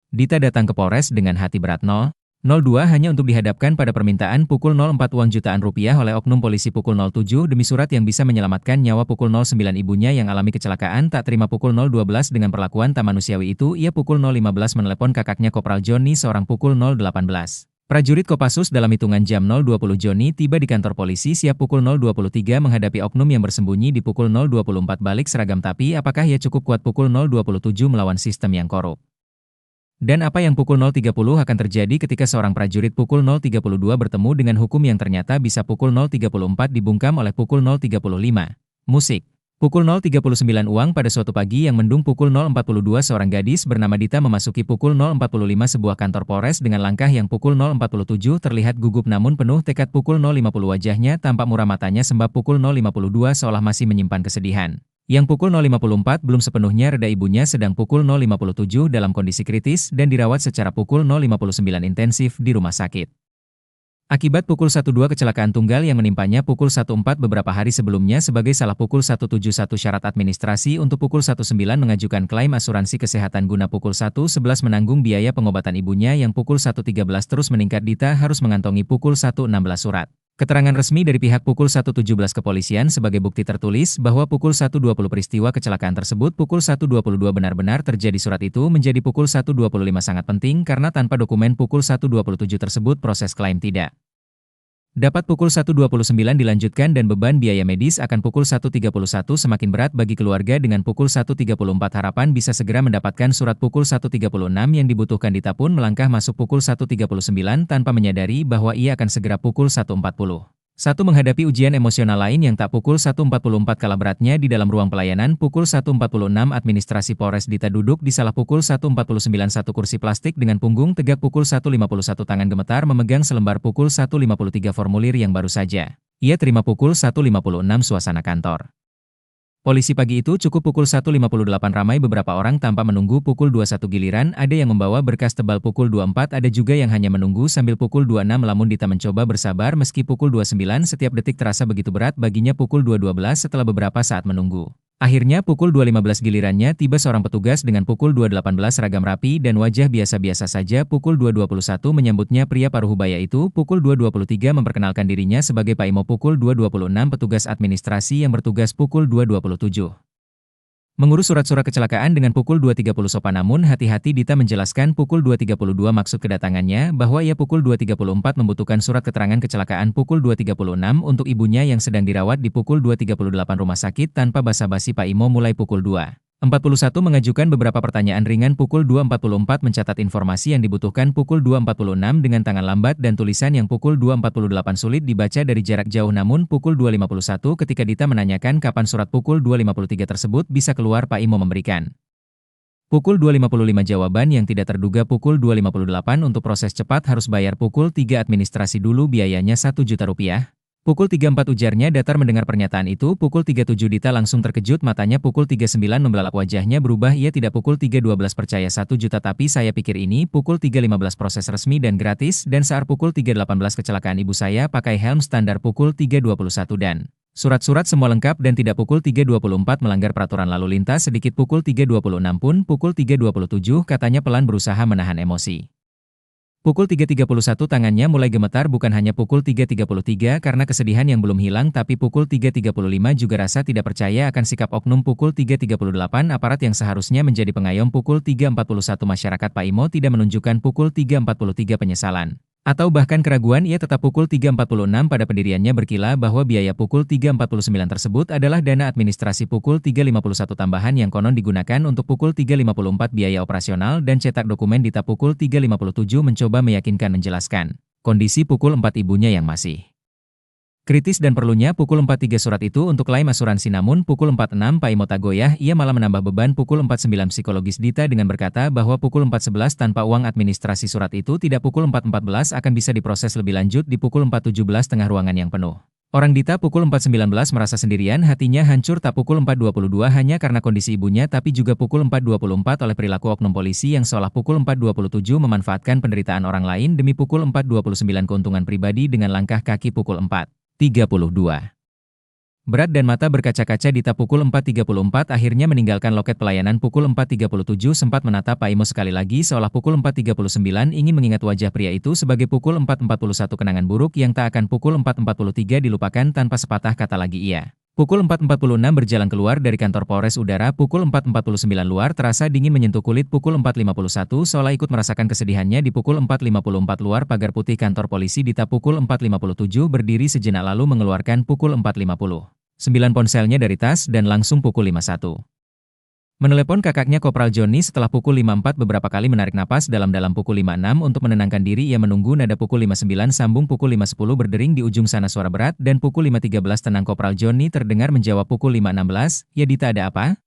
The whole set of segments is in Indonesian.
Dita datang ke Polres dengan hati berat 002 hanya untuk dihadapkan pada permintaan pukul 04 uang jutaan rupiah oleh oknum polisi pukul 07 demi surat yang bisa menyelamatkan nyawa pukul 09 ibunya yang alami kecelakaan tak terima pukul 012 dengan perlakuan tak manusiawi itu ia pukul 015 menelepon kakaknya Kopral Joni seorang pukul 018. Prajurit Kopassus dalam hitungan jam 020 Joni tiba di kantor polisi siap pukul 023 menghadapi oknum yang bersembunyi di pukul 024 balik seragam tapi apakah ia cukup kuat pukul 027 melawan sistem yang korup? Dan apa yang pukul 030 akan terjadi ketika seorang prajurit pukul 032 bertemu dengan hukum yang ternyata bisa pukul 034 dibungkam oleh pukul 035. Musik. Pukul 039 uang pada suatu pagi yang mendung pukul 042 seorang gadis bernama Dita memasuki pukul 045 sebuah kantor Polres dengan langkah yang pukul 047 terlihat gugup namun penuh tekad pukul 050 wajahnya tampak muram matanya sembab pukul 052 seolah masih menyimpan kesedihan. Yang pukul 054 belum sepenuhnya reda ibunya sedang pukul 057 dalam kondisi kritis dan dirawat secara pukul 059 intensif di rumah sakit. Akibat pukul 12 kecelakaan tunggal yang menimpanya pukul 14 beberapa hari sebelumnya sebagai salah pukul 171 syarat administrasi untuk pukul 19 mengajukan klaim asuransi kesehatan guna pukul 111 menanggung biaya pengobatan ibunya yang pukul 113 terus meningkat Dita harus mengantongi pukul 116 surat keterangan resmi dari pihak pukul 117 kepolisian sebagai bukti tertulis bahwa pukul 1.20 peristiwa kecelakaan tersebut pukul 1.22 benar-benar terjadi surat itu menjadi pukul 1.25 sangat penting karena tanpa dokumen pukul 1.27 tersebut proses klaim tidak dapat pukul 1.29 dilanjutkan dan beban biaya medis akan pukul 1.31 semakin berat bagi keluarga dengan pukul 1.34 harapan bisa segera mendapatkan surat pukul 1.36 yang dibutuhkan Dita pun melangkah masuk pukul 1.39 tanpa menyadari bahwa ia akan segera pukul 1.40. Satu menghadapi ujian emosional lain yang tak pukul 1.44 kalah beratnya di dalam ruang pelayanan pukul 1.46 administrasi Polres Dita duduk di salah pukul 1.49 satu kursi plastik dengan punggung tegak pukul 1.51 tangan gemetar memegang selembar pukul 1.53 formulir yang baru saja ia terima pukul 1.56 suasana kantor. Polisi pagi itu cukup pukul 1.58 ramai beberapa orang tanpa menunggu pukul 21 giliran ada yang membawa berkas tebal pukul 24 ada juga yang hanya menunggu sambil pukul 26 namun Dita mencoba bersabar meski pukul 29 setiap detik terasa begitu berat baginya pukul 2.12 setelah beberapa saat menunggu. Akhirnya pukul 2.15 gilirannya tiba seorang petugas dengan pukul 2.18 seragam rapi dan wajah biasa-biasa saja pukul 2.21 menyambutnya pria paruh baya itu pukul 2.23 memperkenalkan dirinya sebagai Pak Imo pukul 2.26 petugas administrasi yang bertugas pukul 2.27. Mengurus surat-surat kecelakaan dengan pukul 2.30 sopan namun hati-hati Dita menjelaskan pukul 2.32 maksud kedatangannya bahwa ia pukul 2.34 membutuhkan surat keterangan kecelakaan pukul 2.36 untuk ibunya yang sedang dirawat di pukul 2.38 rumah sakit tanpa basa-basi Pak Imo mulai pukul 2.41 mengajukan beberapa pertanyaan ringan pukul 2.44 mencatat informasi yang dibutuhkan pukul 2.46 dengan tangan lambat dan tulisan yang pukul 2.48 sulit dibaca dari jarak jauh namun pukul 2.51 ketika Dita menanyakan kapan surat pukul 2.53 tersebut bisa keluar Pak Imo memberikan pukul 2.55 jawaban yang tidak terduga pukul 2.58 untuk proses cepat harus bayar pukul 3 administrasi dulu biayanya 1 juta rupiah. Pukul 34 ujarnya datar mendengar pernyataan itu pukul 37 Dita langsung terkejut matanya pukul 39 membelalak wajahnya berubah ia tidak pukul 3.12 percaya 1 juta tapi saya pikir ini pukul 3.15 proses resmi dan gratis dan saat pukul 3.18 kecelakaan ibu saya pakai helm standar pukul 3.21 dan surat-surat semua lengkap dan tidak pukul 3.24 melanggar peraturan lalu lintas sedikit pukul 3.26 pun pukul 3.27 katanya pelan berusaha menahan emosi. Pukul 3.31 tangannya mulai gemetar bukan hanya pukul 3.33 karena kesedihan yang belum hilang tapi pukul 3.35 juga rasa tidak percaya akan sikap oknum pukul 3.38 aparat yang seharusnya menjadi pengayom pukul 3.41 masyarakat Pak Imo tidak menunjukkan pukul 3.43 penyesalan. Atau bahkan keraguan ia tetap pukul 3.46 pada pendiriannya berkilah bahwa biaya pukul 3.49 tersebut adalah dana administrasi pukul 3.51 tambahan yang konon digunakan untuk pukul 3.54 biaya operasional dan cetak dokumen Dita pukul 3.57 mencoba meyakinkan menjelaskan kondisi pukul 4 ibunya yang masih kritis dan perlunya pukul 43 surat itu untuk klaim asuransi namun pukul 46 Pak Imo tak goyah ia malah menambah beban pukul 49 psikologis Dita dengan berkata bahwa pukul 4.11 tanpa uang administrasi surat itu tidak pukul 4.14 akan bisa diproses lebih lanjut di pukul 4.17 tengah ruangan yang penuh. Orang Dita pukul 4.19 merasa sendirian hatinya hancur tak pukul 4.22 hanya karena kondisi ibunya tapi juga pukul 4.24 oleh perilaku oknum polisi yang seolah pukul 4.27 memanfaatkan penderitaan orang lain demi pukul 4.29 keuntungan pribadi dengan langkah kaki pukul 4.32. Berat dan mata berkaca-kaca Dita pukul 4.34 akhirnya meninggalkan loket pelayanan pukul 4.37 sempat menatap Pak Imo sekali lagi seolah pukul 4.39 ingin mengingat wajah pria itu sebagai pukul 4.41 kenangan buruk yang tak akan pukul 4.43 dilupakan tanpa sepatah kata lagi ia. Pukul 4.46 berjalan keluar dari kantor Polres Udara pukul 4.49 luar terasa dingin menyentuh kulit pukul 4.51 seolah ikut merasakan kesedihannya di pukul 4.54 luar pagar putih kantor polisi Dita pukul 4.57 berdiri sejenak lalu mengeluarkan pukul 4.50. 9 ponselnya dari tas dan langsung pukul 51. Menelepon kakaknya Kopral Joni setelah pukul 54 beberapa kali menarik napas dalam-dalam pukul 56 untuk menenangkan diri ia menunggu nada pukul 59 sambung pukul 5.10 berdering di ujung sana suara berat dan pukul 5.13 tenang Kopral Joni terdengar menjawab pukul 5.16, ya Dita ada apa?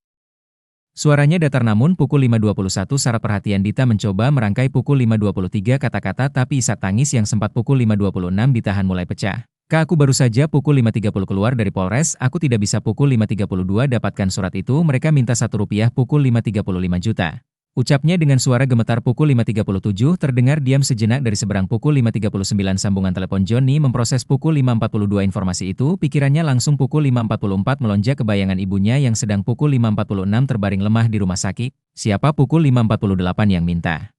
Suaranya datar namun pukul 5.21 syarat perhatian Dita mencoba merangkai pukul 5.23 kata-kata tapi isak tangis yang sempat pukul 5.26 ditahan mulai pecah. Kak aku baru saja pukul 5.30 keluar dari Polres, aku tidak bisa pukul 5.32 dapatkan surat itu mereka minta Rp1 pukul 5.35 juta. Ucapnya dengan suara gemetar pukul 5.37 terdengar diam sejenak dari seberang pukul 5.39 sambungan telepon Joni memproses pukul 5.42 informasi itu pikirannya langsung pukul 5.44 melonjak ke bayangan ibunya yang sedang pukul 5.46 terbaring lemah di rumah sakit, siapa pukul 5.48 yang minta?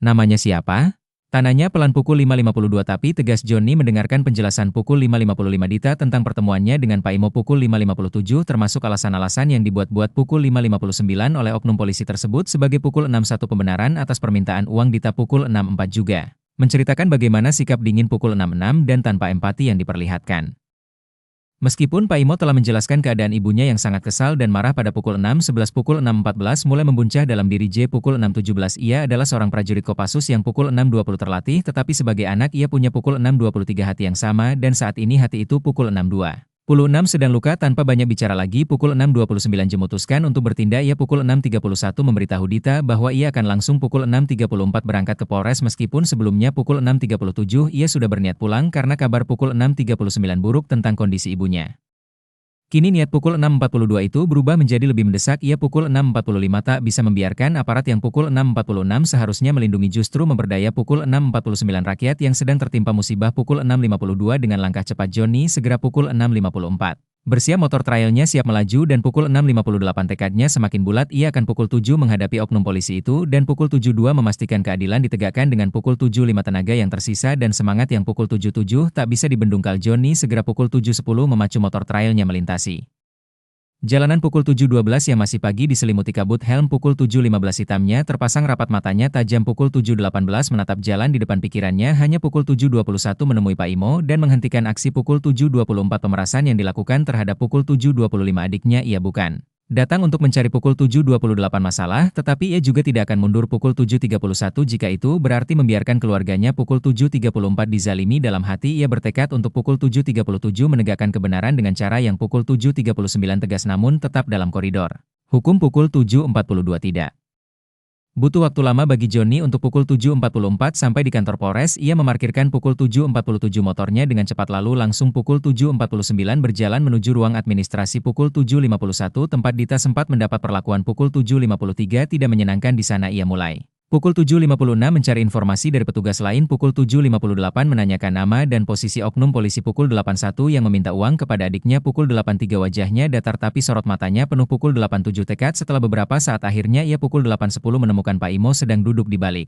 Namanya siapa? Tananya pelan pukul 5.52 tapi tegas Joni mendengarkan penjelasan pukul 5.55 Dita tentang pertemuannya dengan Pak Imo pukul 5.57 termasuk alasan-alasan yang dibuat-buat pukul 5.59 oleh oknum polisi tersebut sebagai pukul 61 pembenaran atas permintaan uang Dita pukul 64 juga. Menceritakan bagaimana sikap dingin pukul 66 dan tanpa empati yang diperlihatkan. Meskipun Pak Imo telah menjelaskan keadaan ibunya yang sangat kesal dan marah pada pukul 6.11 pukul 6.14 mulai membuncah dalam diri J pukul 6.17 ia adalah seorang prajurit Kopassus yang pukul 6.20 terlatih tetapi sebagai anak ia punya pukul 6.23 hati yang sama dan saat ini hati itu pukul 6.26 sedang luka tanpa banyak bicara lagi pukul 6.29 J memutuskan untuk bertindak ia pukul 6.31 memberitahu Dita bahwa ia akan langsung pukul 6.34 berangkat ke Polres meskipun sebelumnya pukul 6.37 ia sudah berniat pulang karena kabar pukul 6.39 buruk tentang kondisi ibunya. Kini niat pukul 6.42 itu berubah menjadi lebih mendesak ia pukul 6.45 tak bisa membiarkan aparat yang pukul 6.46 seharusnya melindungi justru memberdaya pukul 6.49 rakyat yang sedang tertimpa musibah pukul 6.52 dengan langkah cepat Joni segera pukul 6.54. Bersiap motor trailnya siap melaju dan pukul 6.58 tekadnya semakin bulat ia akan pukul 7 menghadapi oknum polisi itu dan pukul 7.2 memastikan keadilan ditegakkan dengan pukul 7.5 tenaga yang tersisa dan semangat yang pukul 7.7 tak bisa dibendungkal Joni segera pukul 7.10 memacu motor trailnya melintasi jalanan pukul 7.12 yang masih pagi diselimuti kabut helm pukul 7.15 hitamnya terpasang rapat matanya tajam pukul 7.18 menatap jalan di depan pikirannya hanya pukul 7.21 menemui Pak Imo dan menghentikan aksi pukul 7.24 pemerasan yang dilakukan terhadap pukul 7.25 adiknya ia bukan datang untuk mencari pukul 7.28 masalah tetapi ia juga tidak akan mundur pukul 7.31 jika itu berarti membiarkan keluarganya pukul 7.34 dizalimi dalam hati ia bertekad untuk pukul 7.37 menegakkan kebenaran dengan cara yang pukul 7.39 tegas namun tetap dalam koridor hukum pukul 7.42 tidak. Butuh waktu lama bagi Joni untuk pukul 7.44 sampai di kantor Polres, ia memarkirkan pukul 7.47 motornya dengan cepat lalu langsung pukul 7.49 berjalan menuju ruang administrasi pukul 7.51 tempat Dita sempat mendapat perlakuan pukul 7.53 tidak menyenangkan di sana ia mulai. Pukul 7.56 mencari informasi dari petugas lain pukul 7.58 menanyakan nama dan posisi oknum polisi pukul 81 yang meminta uang kepada adiknya pukul 83 wajahnya datar tapi sorot matanya penuh pukul 87 tekad setelah beberapa saat akhirnya ia pukul 8.10 menemukan Pak Imo sedang duduk di balik.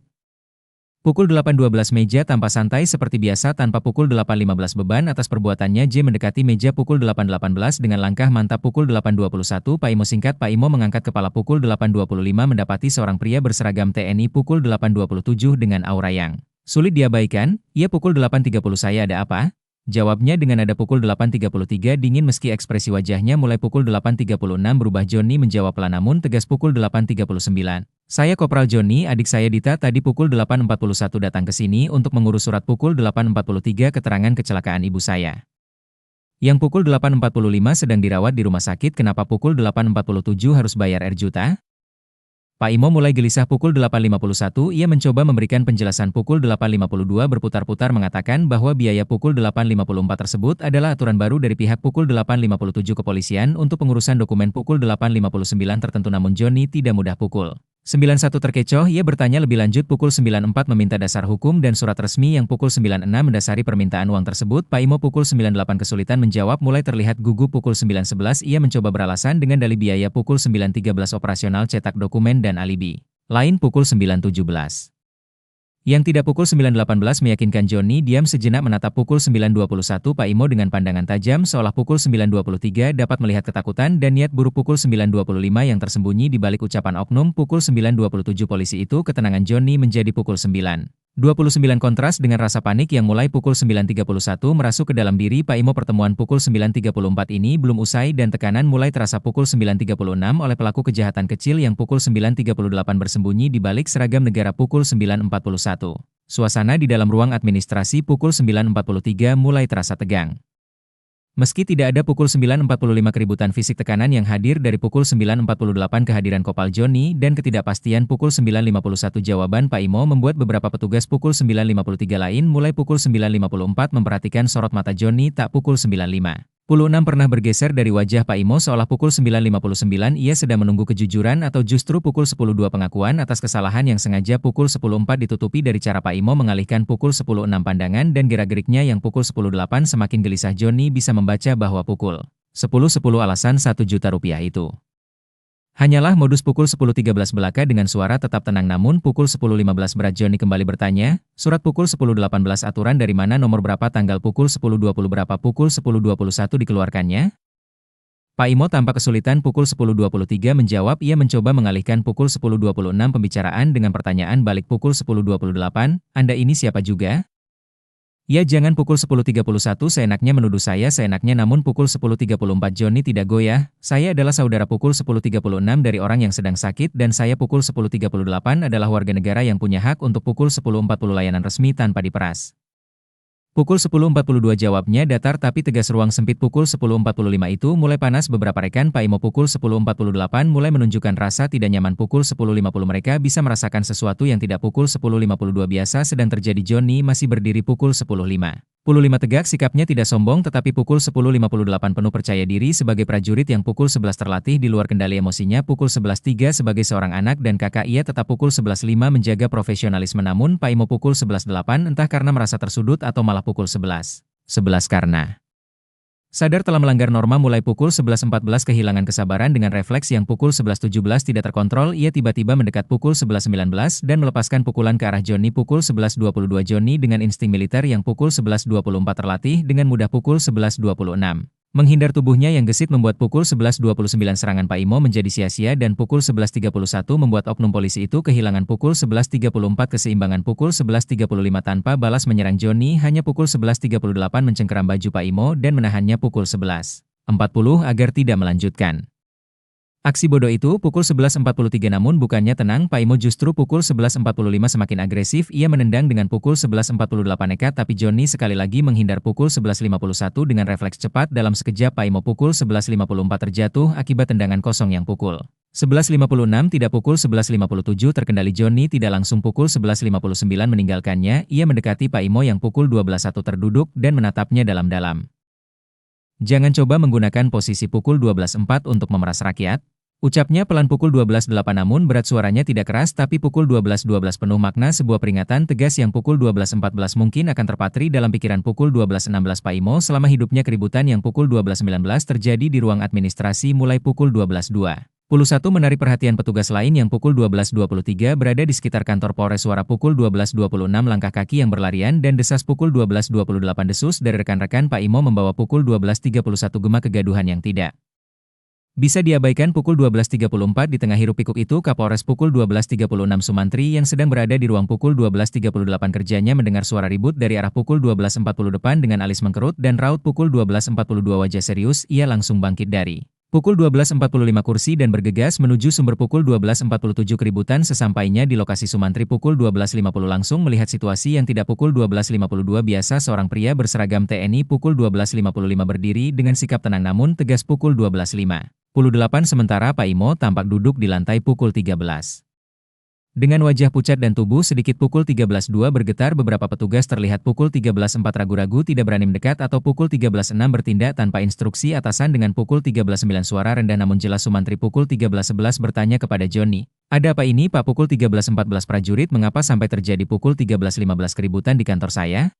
Pukul 8.12 meja tanpa santai seperti biasa tanpa pukul 8.15 beban atas perbuatannya J mendekati meja pukul 8.18 dengan langkah mantap pukul 8.21 Pak Imo singkat Pak Imo mengangkat kepala pukul 8.25 mendapati seorang pria berseragam TNI pukul 8.27 dengan aura yang sulit diabaikan, ia pukul 8.30 saya ada apa? Jawabnya dengan nada pukul 8.33 dingin meski ekspresi wajahnya mulai pukul 8.36 berubah Joni menjawab pelan namun tegas pukul 8.39. Saya Kopral Joni, adik saya Dita tadi pukul 8.41 datang ke sini untuk mengurus surat pukul 8.43 keterangan kecelakaan ibu saya. Yang pukul 8.45 sedang dirawat di rumah sakit kenapa pukul 8.47 harus bayar R juta? Pak Imo mulai gelisah pukul 8.51 ia mencoba memberikan penjelasan pukul 8.52 berputar-putar mengatakan bahwa biaya pukul 8.54 tersebut adalah aturan baru dari pihak pukul 8.57 kepolisian untuk pengurusan dokumen pukul 8.59 tertentu namun Joni tidak mudah pukul 91 terkecoh, ia bertanya lebih lanjut pukul 94 meminta dasar hukum dan surat resmi yang pukul 96 mendasari permintaan uang tersebut. Pak Imo pukul 98 kesulitan menjawab, mulai terlihat gugup. Pukul 9.11 ia mencoba beralasan dengan dalih biaya. Pukul 9.13 operasional cetak dokumen dan alibi lain. Pukul 9.17 yang tidak. Pukul 9.18 meyakinkan Joni. Diam sejenak menatap. Pukul 9.21 Pak Imo dengan pandangan tajam seolah pukul 9.23 dapat melihat ketakutan dan niat buruk. Pukul 9.25 yang tersembunyi di balik ucapan oknum. Pukul 9.27 polisi itu. Ketenangan Joni menjadi pukul 9.29 kontras dengan rasa panik yang mulai pukul 9.31 merasuk ke dalam diri Pak Imo. Pertemuan pukul 9.34 ini belum usai dan tekanan mulai terasa. Pukul 9.36 oleh pelaku kejahatan kecil yang pukul 9.38 bersembunyi di balik seragam negara. Pukul 9.41 suasana di dalam ruang administrasi pukul 9.43 mulai terasa tegang. Meski tidak ada pukul 9.45 keributan fisik, tekanan yang hadir dari pukul 9.48 kehadiran Kopal Joni dan ketidakpastian pukul 9.51 jawaban Pak Imo membuat beberapa petugas pukul 9.53 lain mulai pukul 9.54 memperhatikan sorot mata Joni. Tak pukul 9.56 pernah bergeser dari wajah Pak Imo seolah pukul 9.59 ia sedang menunggu kejujuran atau justru pukul 10.02 pengakuan atas kesalahan yang sengaja. Pukul 10.04 ditutupi dari cara Pak Imo mengalihkan. Pukul 10.06 pandangan dan gerak-geriknya yang pukul 10.08 semakin gelisah. Joni bisa membaca bahwa pukul 10.10 alasan Rp1 juta itu hanyalah modus. Pukul 10.13 belaka dengan suara tetap tenang, namun pukul 10.15 berat Joni kembali bertanya, surat pukul 10.18 aturan dari mana, nomor berapa, tanggal pukul 10.20 berapa. Pukul 10.21 dikeluarkannya. Pak Imo tampak kesulitan. Pukul 10.23 menjawab. Ia mencoba mengalihkan. Pukul 10.26 pembicaraan dengan pertanyaan balik. Pukul 10.28, Anda ini siapa juga? Ya jangan. Pukul 10.31 seenaknya menuduh saya seenaknya, namun pukul 10.34 Joni tidak goyah. Saya adalah saudara. Pukul 10.36 dari orang yang sedang sakit dan saya. Pukul 10.38 adalah warga negara yang punya hak untuk. Pukul 10.40 layanan resmi tanpa diperas. Pukul 10.42 jawabnya datar tapi tegas. Ruang sempit. Pukul 10.45 itu mulai panas beberapa rekan Pak Imo. Pukul 10.48 mulai menunjukkan rasa tidak nyaman. Pukul 10.50 mereka bisa merasakan sesuatu yang tidak. Pukul 10.52 biasa sedang terjadi. Joni masih berdiri. Pukul 10.55 tegak, sikapnya tidak sombong, tetapi pukul 10.58 penuh percaya diri sebagai prajurit yang. Pukul 11 terlatih di luar kendali emosinya. Pukul 11.03 sebagai seorang anak dan kakak ia tetap. Pukul 11.05 menjaga profesionalisme, namun Pak Imo pukul 11.08 entah karena merasa tersudut atau malah pukul 11.11 karena sadar telah melanggar norma. Mulai pukul 11.14 kehilangan kesabaran dengan refleks yang pukul 11.17 tidak terkontrol. Ia tiba-tiba mendekat. Pukul 11.19 dan melepaskan pukulan ke arah Joni. Pukul 11.22 Joni dengan insting militer yang pukul 11.24 terlatih dengan mudah. Pukul 11.26 menghindar tubuhnya yang gesit membuat pukul 11.29 serangan Pak Imo menjadi sia-sia dan pukul 11.31 membuat oknum polisi itu kehilangan. Pukul 11.34 keseimbangan. Pukul 11.35 tanpa balas menyerang Joni, hanya pukul 11.38 mencengkeram baju Pak Imo dan menahannya. Pukul 11.40 agar tidak melanjutkan aksi bodoh itu. Pukul 11.43 namun bukannya tenang Pak Imo, justru pukul 11.45 semakin agresif. Ia menendang dengan pukul 11.48 nekat, tapi Joni sekali lagi menghindar. Pukul 11.51 dengan refleks cepat dalam sekejap Pak Imo pukul 11.54 terjatuh akibat tendangan kosong yang pukul 11.56 tidak. Pukul 11.57 terkendali. Joni tidak langsung. Pukul 11.59 meninggalkannya. Ia mendekati Pak Imo yang pukul 12.01 terduduk dan menatapnya dalam-dalam. Jangan coba menggunakan posisi pukul 12.04 untuk memeras rakyat, ucapnya pelan. Pukul 12.08 namun berat suaranya tidak keras, tapi pukul 12.12 penuh makna, sebuah peringatan tegas yang pukul 12.14 mungkin akan terpatri dalam pikiran. Pukul 12.16 Pak Imo selama hidupnya keributan yang pukul 12.19 terjadi di ruang administrasi. Mulai pukul 12.21 menarik perhatian petugas lain yang pukul 12.23 berada di sekitar kantor Polres Suara. Pukul 12.26 langkah kaki yang berlarian dan desas. Pukul 12.28 desus dari rekan-rekan Pak Imo membawa. Pukul 12.31 gema kegaduhan yang tidak bisa diabaikan. Pukul 12.34 di tengah hiruk-pikuk itu Kapolres. Pukul 12.36 Sumantri yang sedang berada di ruang. Pukul 12.38 kerjanya mendengar suara ribut dari arah. Pukul 12.40 depan dengan alis mengkerut dan raut. Pukul 12.42 wajah serius, ia langsung bangkit dari pukul 12.45 kursi dan bergegas menuju sumber. Pukul 12.47 keributan sesampainya di lokasi Sumantri. Pukul 12.50 langsung melihat situasi yang tidak. Pukul 12.52 biasa seorang pria berseragam TNI. Pukul 12.55 berdiri dengan sikap tenang namun tegas. Pukul 12.58 sementara Pak Imo tampak duduk di lantai. Pukul 13.00 Dengan wajah pucat dan tubuh sedikit pukul 13.02 bergetar, beberapa petugas terlihat pukul 13.04 ragu-ragu tidak berani mendekat atau pukul 13.06 bertindak tanpa instruksi atasan. Dengan pukul 13.09 suara rendah namun jelas Sumantri pukul 13.11 bertanya kepada Joni, "Ada apa ini Pak?" Pukul 13.14 prajurit, "Mengapa sampai terjadi pukul 13.15 keributan di kantor saya?"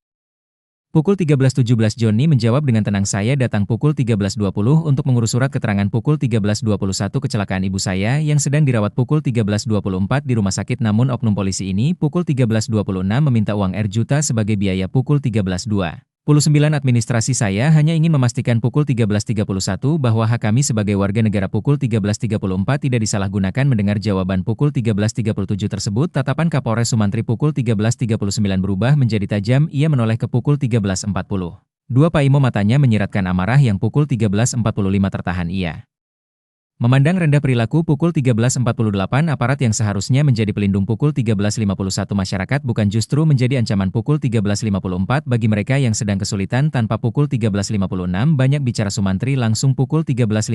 Pukul 13.17 Joni menjawab dengan tenang, "Saya datang pukul 13.20 untuk mengurus surat keterangan pukul 13.21 kecelakaan ibu saya yang sedang dirawat pukul 13.24 di rumah sakit, namun oknum polisi ini pukul 13.26 meminta uang Rp sebagai biaya pukul 13.29. Administrasi saya hanya ingin memastikan pukul 13.31 bahwa hak kami sebagai warga negara pukul 13.34 tidak disalahgunakan." Mendengar jawaban pukul 13.37 tersebut, tatapan Kapolres Sumantri pukul 13.39 berubah menjadi tajam. Ia menoleh ke pukul 13.40. Pak Imo matanya menyiratkan amarah yang pukul 13.45 tertahan ia. Memandang rendah perilaku pukul 13.48 aparat yang seharusnya menjadi pelindung pukul 13.51 masyarakat bukan justru menjadi ancaman pukul 13.54 bagi mereka yang sedang kesulitan. Tanpa pukul 13.56 banyak bicara, Sumantri langsung pukul 13.58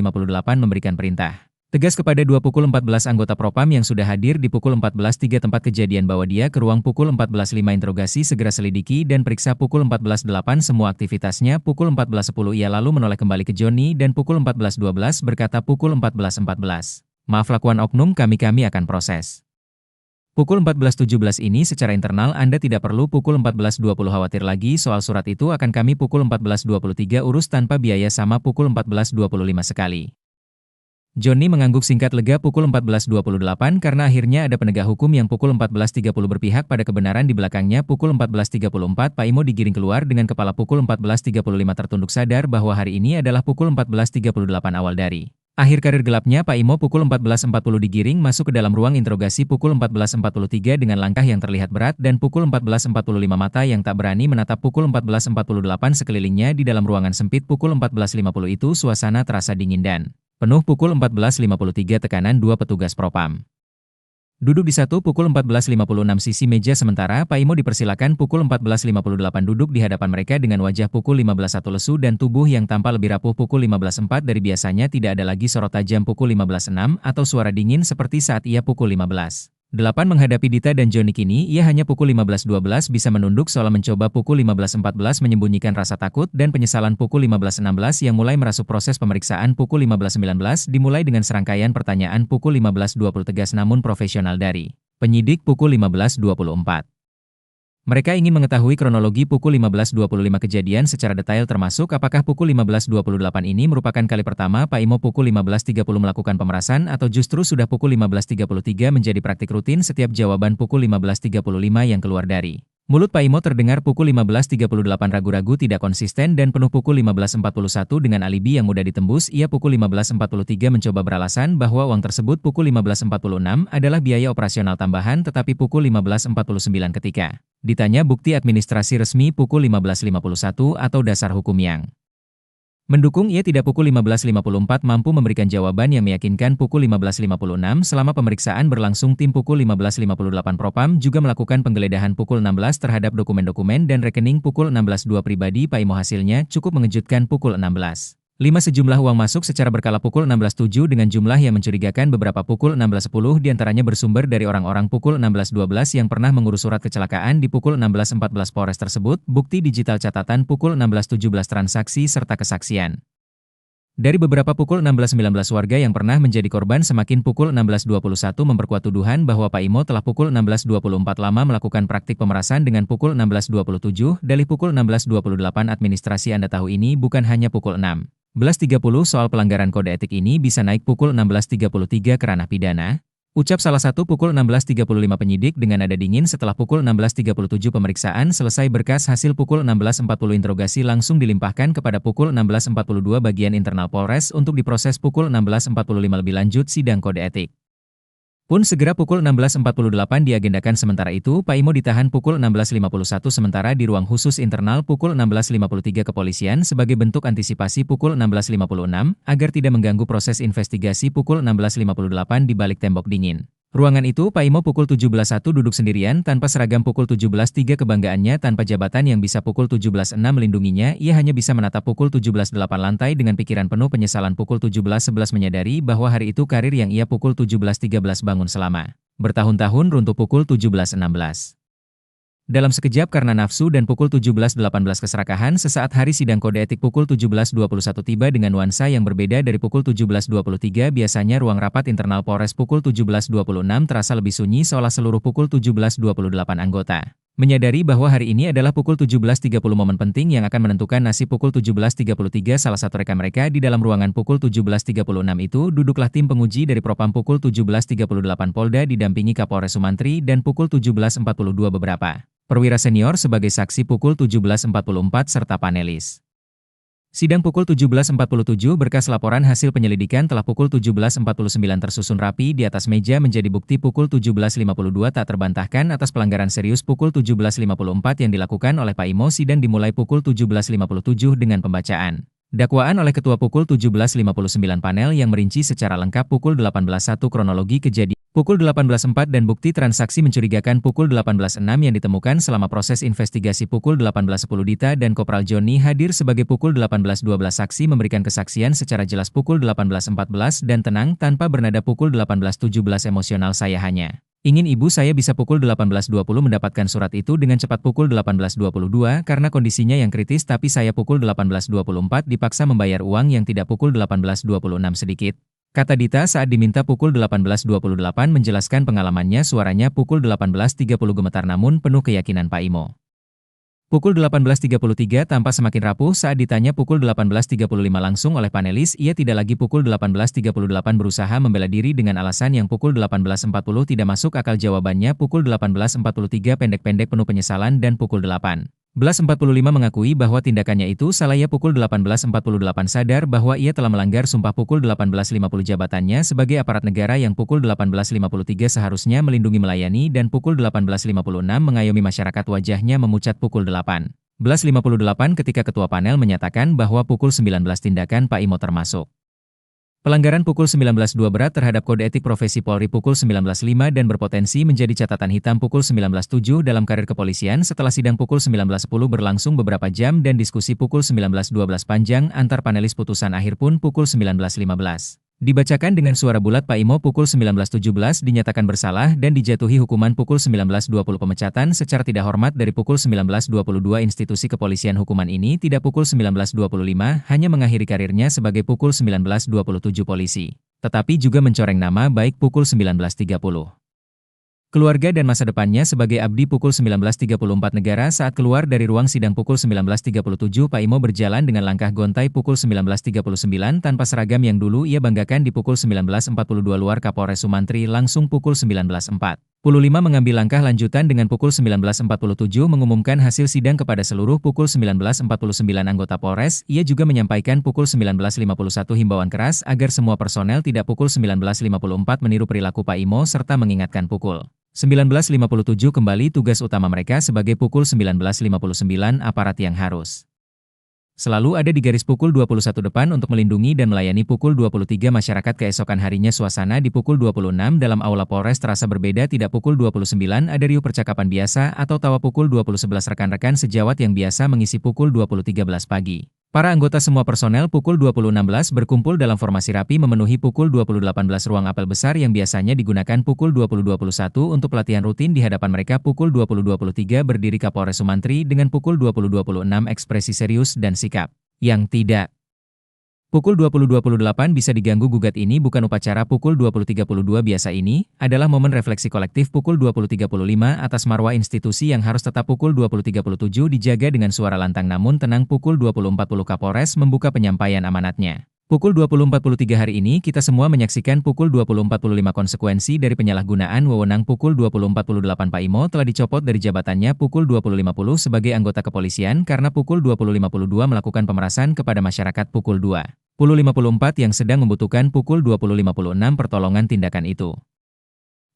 memberikan perintah tegas kepada pukul 14 anggota Propam yang sudah hadir di pukul 14.03 tempat kejadian, bawa dia ke ruang pukul 14.05 interogasi, segera selidiki dan periksa. Pukul 14.08 semua aktivitasnya. Pukul 14.10 ia lalu menoleh kembali ke Joni dan pukul 14.12 berkata pukul 14.14, "Maaf lakukan oknum kami akan proses." Pukul 14.17 ini secara internal Anda tidak perlu. Pukul 14.20 khawatir lagi soal surat itu akan kami. Pukul 14.23 urus tanpa biaya sama. Pukul 14.25 sekali. Joni mengangguk singkat lega pukul 14.28 karena akhirnya ada penegak hukum yang pukul 14.30 berpihak pada kebenaran di belakangnya. Pukul 14.34 Pak Imo digiring keluar dengan kepala. Pukul 14.35 tertunduk sadar bahwa hari ini adalah pukul 14.38 awal dari akhir karir gelapnya Pak Imo. Pukul 14.40 digiring masuk ke dalam ruang interogasi. Pukul 14.43 dengan langkah yang terlihat berat dan pukul 14.45 mata yang tak berani menatap. Pukul 14.48 sekelilingnya di dalam ruangan sempit. Pukul 14.50 itu suasana terasa dingin dan penuh. Pukul 14.53 tekanan dua petugas Propam duduk di satu. Pukul 14.56 sisi meja sementara Pak Imo dipersilakan. Pukul 14.58 duduk di hadapan mereka dengan wajah pukul 15.01 lesu dan tubuh yang tampak lebih rapuh. Pukul 15.04 dari biasanya tidak ada lagi sorot tajam. Pukul 15.06 atau suara dingin seperti saat ia pukul 15.08 menghadapi Dita dan Joni. Kini ia hanya pukul 15.12 bisa menunduk seolah mencoba. Pukul 15.14 menyembunyikan rasa takut dan penyesalan. Pukul 15.16 yang mulai merasuk proses pemeriksaan. Pukul 15.19 dimulai dengan serangkaian pertanyaan. Pukul 15.20 tegas namun profesional dari penyidik. Pukul 15.24 mereka ingin mengetahui kronologi pukul 15.25 kejadian secara detail termasuk apakah pukul 15.28 ini merupakan kali pertama Pak Imo pukul 15.30 melakukan pemerasan atau justru sudah pukul 15.33 menjadi praktik rutin. Setiap jawaban pukul 15.35 yang keluar dari mulut Pak Imo terdengar pukul 15.38 ragu-ragu, tidak konsisten dan penuh. Pukul 15.41 dengan alibi yang mudah ditembus ia pukul 15.43 mencoba beralasan bahwa uang tersebut pukul 15.46 adalah biaya operasional tambahan, tetapi pukul 15.49 ketika ditanya bukti administrasi resmi pukul 15.51 atau dasar hukum yang mendukung ia tidak. Pukul 15.54 mampu memberikan jawaban yang meyakinkan. Pukul 15.56 selama pemeriksaan berlangsung tim pukul 15.58 Propam juga melakukan penggeledahan pukul 16 terhadap dokumen-dokumen dan rekening. Pukul 16.02 pribadi Pak Imo hasilnya cukup mengejutkan. Pukul 16.05 sejumlah uang masuk secara berkala. Pukul 16.07 dengan jumlah yang mencurigakan. Beberapa pukul 16.10 diantaranya bersumber dari orang-orang. Pukul 16.12 yang pernah mengurus surat kecelakaan di pukul 16.14 Polres tersebut. Bukti digital catatan pukul 16.17 transaksi serta kesaksian dari beberapa pukul 16.19 warga yang pernah menjadi korban. Semakin pukul 16.21 memperkuat tuduhan bahwa Pak Imo telah pukul 16.24 lama melakukan praktik pemerasan. Dengan pukul 16.27 dalih pukul 16.28 administrasi Anda tahu ini bukan hanya pukul 16.30 soal pelanggaran kode etik ini bisa naik pukul 16.33 ke ranah pidana. Ucap salah satu. Pukul 16.35 penyidik dengan nada dingin. Setelah pukul 16.37 pemeriksaan selesai, berkas hasil pukul 16.40 interogasi langsung dilimpahkan kepada pukul 16.42 bagian internal Polres untuk diproses. Pukul 16.45 lebih lanjut sidang kode etik pun segera pukul 16.48 diagendakan. Sementara itu Pak Imo ditahan pukul 16.51 sementara di ruang khusus internal. Pukul 16.53 kepolisian sebagai bentuk antisipasi pukul 16.56 agar tidak mengganggu proses investigasi. Pukul 16.58 di balik tembok dingin ruangan itu Pak Imo pukul 17.01 duduk sendirian tanpa seragam. Pukul 17.03 kebanggaannya tanpa jabatan yang bisa pukul 17.06 melindunginya, ia hanya bisa menatap pukul 17.08 lantai dengan pikiran penuh penyesalan. Pukul 17.11 menyadari bahwa hari itu karir yang ia pukul 17.13 bangun selama Bertahun-tahun runtuh pukul 17.16. Dalam sekejap karena nafsu dan pukul 17.18 keserakahan sesaat hari sidang kode etik pukul 17.21 tiba dengan nuansa yang berbeda dari pukul 17.23 biasanya ruang rapat internal Polres pukul 17.26 terasa lebih sunyi seolah seluruh pukul 17.28 anggota. Menyadari bahwa hari ini adalah pukul 17.30 momen penting yang akan menentukan nasib pukul 17.33 salah satu rekan mereka di dalam ruangan pukul 17.36 itu duduklah tim penguji dari Propam pukul 17.38 Polda didampingi Kapolres Sumantri dan pukul 17.42 beberapa perwira senior sebagai saksi pukul 17.44 serta panelis. Sidang pukul 17.47 berkas laporan hasil penyelidikan telah pukul 17.49 tersusun rapi di atas meja menjadi bukti pukul 17.52 tak terbantahkan atas pelanggaran serius pukul 17.54 yang dilakukan oleh Pak Imo. Sidang dimulai pukul 17.57 dengan pembacaan dakwaan oleh Ketua pukul 17.59 panel yang merinci secara lengkap pukul 18.1 kronologi kejadian pukul 18.04 dan bukti transaksi mencurigakan pukul 18.06 yang ditemukan selama proses investigasi pukul 18.10 Dita dan Kopral Joni hadir sebagai pukul 18.12 saksi memberikan kesaksian secara jelas pukul 18.14 dan tenang tanpa bernada pukul 18.17 emosional saya hanya ingin ibu saya bisa pukul 18.20 mendapatkan surat itu dengan cepat pukul 18.22 karena kondisinya yang kritis tapi saya pukul 18.24 dipaksa membayar uang yang tidak pukul 18.26 sedikit. Kata Dita saat diminta pukul 18.28 menjelaskan pengalamannya suaranya pukul 18.30 gemetar namun penuh keyakinan Pak Imo. Pukul 18.33 tampak semakin rapuh saat ditanya pukul 18.35 langsung oleh panelis ia tidak lagi pukul 18.38 berusaha membela diri dengan alasan yang pukul 18.40 tidak masuk akal jawabannya pukul 18.43 pendek-pendek penuh penyesalan dan pukul 18.45 mengakui bahwa tindakannya itu salah ia pukul 18.48 sadar bahwa ia telah melanggar sumpah pukul 18.50 jabatannya sebagai aparat negara yang pukul 18.53 seharusnya melindungi melayani dan pukul 18.56 mengayomi masyarakat wajahnya memucat pukul 18.58 ketika ketua panel menyatakan bahwa pukul 19 tindakan Pak Imo termasuk pelanggaran pukul 19.2 berat terhadap kode etik profesi Polri pukul 19.5 dan berpotensi menjadi catatan hitam pukul 19.7 dalam karir kepolisian setelah sidang pukul 19.10 berlangsung beberapa jam dan diskusi pukul 19.12 panjang antar panelis putusan akhir pun pukul 19.15. Dibacakan dengan suara bulat Pak Imo pukul 19.17 dinyatakan bersalah dan dijatuhi hukuman pukul 19.20 pemecatan secara tidak hormat dari pukul 19.22 institusi kepolisian hukuman ini tidak pukul 19.25 hanya mengakhiri karirnya sebagai pukul 19.27 polisi, tetapi juga mencoreng nama baik pukul 19.30. Keluarga dan masa depannya sebagai abdi pukul 19.34 negara saat keluar dari ruang sidang pukul 19.37 Pak Imo berjalan dengan langkah gontai pukul 19.39 tanpa seragam yang dulu ia banggakan di pukul 19.42 luar Kapolres Sumantri langsung pukul 19.45 mengambil langkah lanjutan dengan pukul 19.47 mengumumkan hasil sidang kepada seluruh pukul 19.49 anggota Polres. Ia juga menyampaikan pukul 19.51 himbauan keras agar semua personel tidak pukul 19.54 meniru perilaku Pak Imo serta mengingatkan pukul 19.57 kembali tugas utama mereka sebagai pukul 19.59 aparat yang harus selalu ada di garis pukul 21 depan untuk melindungi dan melayani pukul 23 masyarakat keesokan harinya suasana di pukul 26 dalam aula Polres terasa berbeda tidak pukul 29 ada riuh percakapan biasa atau tawa pukul 20.11 rekan-rekan sejawat yang biasa mengisi pukul 20.13 pagi. Para anggota semua personel pukul 20.16 berkumpul dalam formasi rapi memenuhi pukul 20.18 ruang apel besar yang biasanya digunakan pukul 20.21 untuk pelatihan rutin di hadapan mereka pukul 20.23 berdiri Kapolres Sumantri dengan pukul 20.26 ekspresi serius dan sikap yang tidak. Pukul 20.28 bisa diganggu gugat ini bukan upacara pukul 20.32 biasa ini, adalah momen refleksi kolektif pukul 20.35 atas marwah institusi yang harus tetap pukul 20.37 dijaga dengan suara lantang namun tenang pukul 20.40 Kapolres membuka penyampaian amanatnya. Pukul 20.43 hari ini kita semua menyaksikan pukul 20.45 konsekuensi dari penyalahgunaan wewenang pukul 20.48 Pak Imo telah dicopot dari jabatannya pukul 20.50 sebagai anggota kepolisian karena pukul 20.52 melakukan pemerasan kepada masyarakat pukul 20.54 yang sedang membutuhkan pukul 20.56 pertolongan tindakan itu.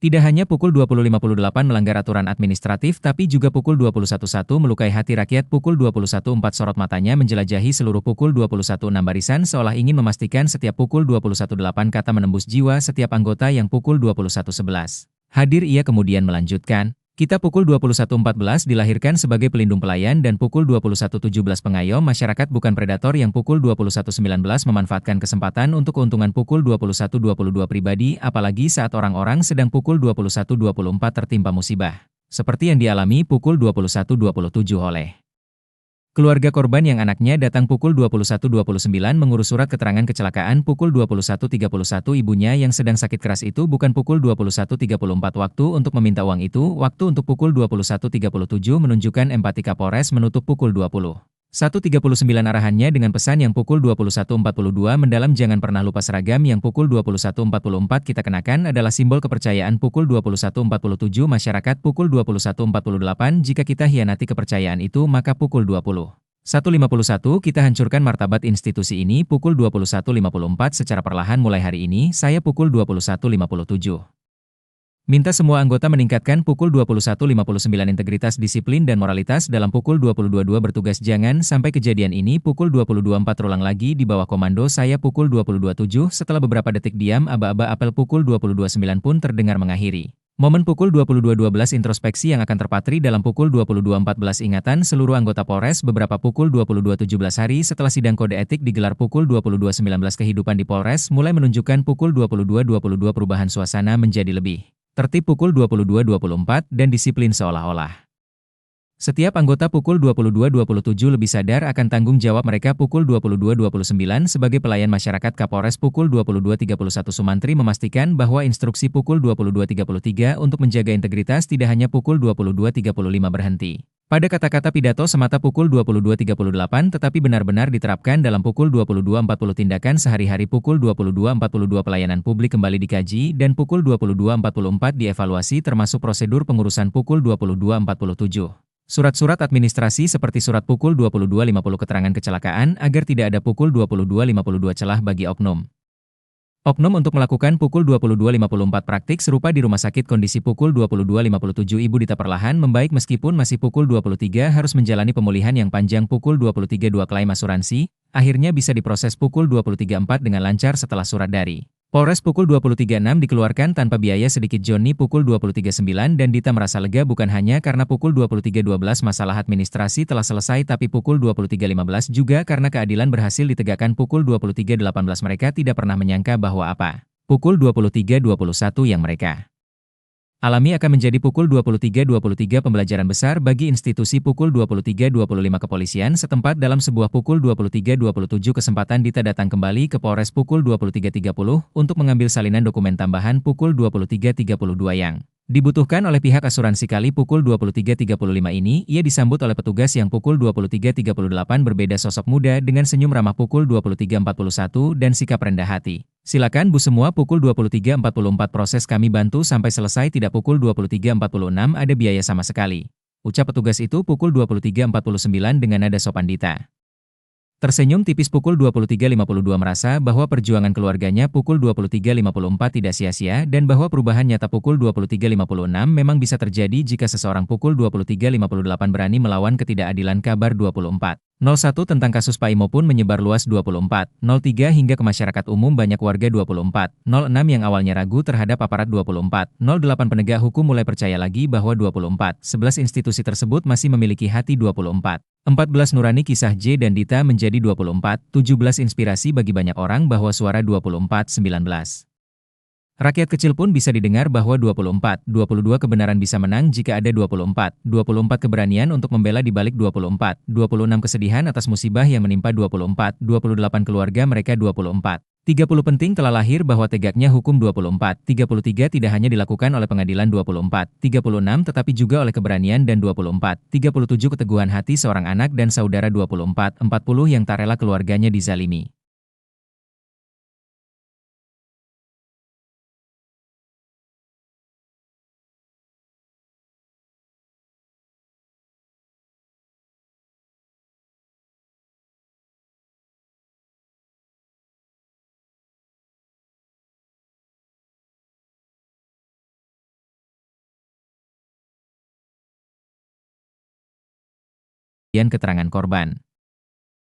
Tidak hanya pukul 20.58 melanggar aturan administratif tapi juga pukul 21.1 melukai hati rakyat pukul 21.4 sorot matanya menjelajahi seluruh pukul 21.6 barisan seolah ingin memastikan setiap pukul 21.8 kata menembus jiwa setiap anggota yang pukul 21.11. Hadir ia kemudian melanjutkan, Kita pukul 21.14 dilahirkan sebagai pelindung pelayan dan pukul 21.17 pengayom masyarakat bukan predator yang pukul 21.19 memanfaatkan kesempatan untuk keuntungan pukul 21.22 pribadi apalagi saat orang-orang sedang pukul 21.24 tertimpa musibah. Seperti yang dialami pukul 21.27 oleh keluarga korban yang anaknya datang pukul 21.29 mengurus surat keterangan kecelakaan pukul 21.31 ibunya yang sedang sakit keras itu bukan pukul 21.34 waktu untuk meminta uang itu, waktu untuk pukul 21.37 menunjukkan empati Kapolres menutup pukul 21.39 arahannya dengan pesan yang pukul 21.42 mendalam jangan pernah lupa seragam yang pukul 21.44 kita kenakan adalah simbol kepercayaan pukul 21.47 masyarakat pukul 21.48 jika kita hianati kepercayaan itu maka pukul 21.51 kita hancurkan martabat institusi ini pukul 21.54 secara perlahan mulai hari ini saya pukul 21.57. Minta semua anggota meningkatkan pukul 21.59 integritas disiplin dan moralitas dalam pukul 22.22 bertugas jangan sampai kejadian ini pukul 22.24 terulang lagi di bawah komando saya pukul 22.27 setelah beberapa detik diam aba-aba apel pukul 22.29 pun terdengar mengakhiri. Momen pukul 22.12 introspeksi yang akan terpatri dalam pukul 22.14 ingatan seluruh anggota Polres beberapa pukul 22.17 hari setelah sidang kode etik digelar pukul 22.19 kehidupan di Polres mulai menunjukkan pukul 22.22 perubahan suasana menjadi lebih tertib pukul 22.24 dan disiplin seolah-olah setiap anggota pukul 22.27 lebih sadar akan tanggung jawab mereka pukul 22.29 sebagai pelayan masyarakat Kapolres pukul 22.31 Sumantri memastikan bahwa instruksi pukul 22.33 untuk menjaga integritas tidak hanya pukul 22.35 berhenti pada kata-kata pidato semata pukul 22.38 tetapi benar-benar diterapkan dalam pukul 22.40 tindakan sehari-hari pukul 22.42 pelayanan publik kembali dikaji dan pukul 22.44 dievaluasi termasuk prosedur pengurusan pukul 22.47. Surat-surat administrasi seperti surat pukul 22.50 keterangan kecelakaan agar tidak ada pukul 22.52 celah bagi oknum. Oknum untuk melakukan pukul 22.54 praktik serupa di rumah sakit kondisi pukul 22.57 Ibu Dita perlahan membaik meskipun masih pukul 23 harus menjalani pemulihan yang panjang pukul 23.2 klaim asuransi, akhirnya bisa diproses pukul 23.4 dengan lancar setelah surat dari Polres pukul 23.6 dikeluarkan tanpa biaya sedikit Joni pukul 23.9 dan Dita merasa lega bukan hanya karena pukul 23.12 masalah administrasi telah selesai tapi pukul 23.15 juga karena keadilan berhasil ditegakkan pukul 23.18 mereka tidak pernah menyangka bahwa pukul 23.21 yang mereka alami akan menjadi pukul 23.23 pembelajaran besar bagi institusi pukul 23.25 kepolisian setempat dalam sebuah pukul 23.27 kesempatan Dita datang kembali ke Polres pukul 23.30 untuk mengambil salinan dokumen tambahan pukul 23.32 yang dibutuhkan oleh pihak asuransi kali pukul 23.35 ini, ia disambut oleh petugas yang pukul 23.38 berbeda sosok muda dengan senyum ramah pukul 23.41 dan sikap rendah hati. Silakan Bu semua pukul 23.44 proses kami bantu sampai selesai tidak pukul 23.46 ada biaya sama sekali. Ucap petugas itu pukul 23.49 dengan nada sopan Dita tersenyum tipis pukul 23.52 merasa bahwa perjuangan keluarganya pukul 23.54 tidak sia-sia dan bahwa perubahan nyata pukul 23.56 memang bisa terjadi jika seseorang pukul 23.58 berani melawan ketidakadilan kabar 24.01 tentang kasus Paimo pun menyebar luas 24.03 hingga ke masyarakat umum banyak warga 24.06 yang awalnya ragu terhadap aparat 24.08 penegak hukum mulai percaya lagi bahwa 24.11 institusi tersebut masih memiliki hati 24.14 nurani kisah J dan Dita menjadi 24.17 inspirasi bagi banyak orang bahwa suara 24.19. Rakyat kecil pun bisa didengar bahwa 24.22 kebenaran bisa menang jika ada 24.24 keberanian untuk membela di balik 24.26 kesedihan atas musibah yang menimpa 24.28 keluarga mereka 24.30 penting telah lahir bahwa tegaknya hukum 24.33 tidak hanya dilakukan oleh pengadilan 24.36 tetapi juga oleh keberanian dan 24.37 keteguhan hati seorang anak dan saudara 24.40 yang tak rela keluarganya dizalimi. Keterangan korban.